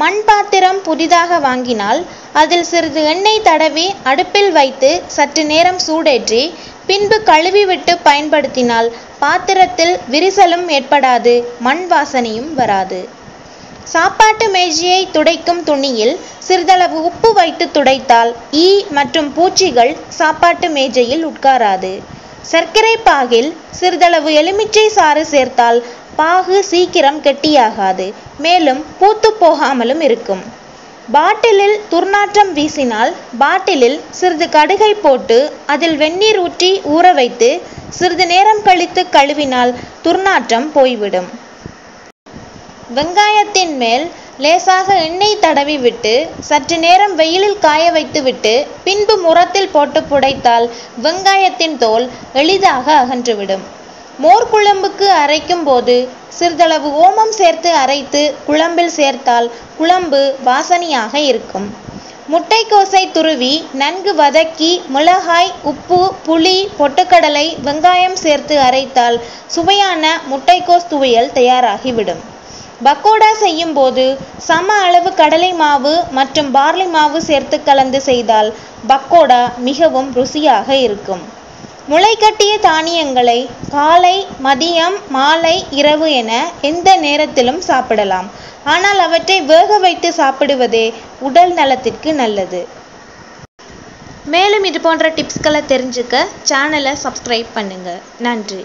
மண் பாத்திரம் புதிதாக வாங்கினால் அதில் சிறிது எண்ணெய் தடவி அடுப்பில் வைத்து சற்று நேரம் சூடேற்றி பின்பு கழுவிவிட்டு பயன்படுத்தினால் பாத்திரத்தில் விரிசலும் ஏற்படாது, மண் வாசனையும் வராது. சாப்பாட்டு மேஜையை துடைக்கும் துணியில் சிறிதளவு உப்பு வைத்து துடைத்தால் ஈ மற்றும் பூச்சிகள் சாப்பாட்டு மேஜையில் உட்காராது. சர்க்கரை பாகில் சிறிதளவு எலுமிச்சை சாறு சேர்த்தால் பாகு சீக்கிரம் கெட்டியாகாது, மேலும் பூத்து போகாமலும் இருக்கும். பாட்டிலில் துர்நாற்றம் வீசினால் பாட்டிலில் சிறிது கடுகை போட்டு அதில் வெந்நீர் ஊற்றி ஊற வைத்து சிறிது நேரம் கழித்து கழுவினால் துர்நாற்றம் போய்விடும். வெங்காயத்தின் மேல் லேசாக எண்ணெய் தடவி விட்டு சற்று நேரம் வெயிலில் காய வைத்து விட்டு பின்பு முறத்தில் போட்டு புடைத்தால் வெங்காயத்தின் தோல் எளிதாக அகன்றுவிடும். மோர் குழம்புக்கு அரைக்கும் போது சிறிதளவு ஓமம் சேர்த்து அரைத்து குழம்பில் சேர்த்தால் குழம்பு வாசனையாக இருக்கும். முட்டைக்கோஸை துருவி நன்கு வதக்கி மிளகாய், உப்பு, புளி, பொட்டுக்கடலை, வெங்காயம் சேர்த்து அரைத்தால் சுவையான முட்டைக்கோஸ் துவையல் தயாராகிவிடும். பக்கோடா செய்யும் போது சம அளவு கடலை மாவு மற்றும் பார்லி மாவு சேர்த்து கலந்து செய்தால் பக்கோடா மிகவும் ருசியாக இருக்கும். முளைக்கட்டிய தானியங்களை காலை, மதியம், மாலை, இரவு என எந்த நேரத்திலும் சாப்பிடலாம். ஆனால் அவற்றை வேக வைத்து சாப்பிடுவதே உடல் நலத்திற்கு நல்லது. மேலும் இது போன்ற டிப்ஸ்களை தெரிஞ்சுக்க சேனலை சப்ஸ்கிரைப் பண்ணுங்க. நன்றி.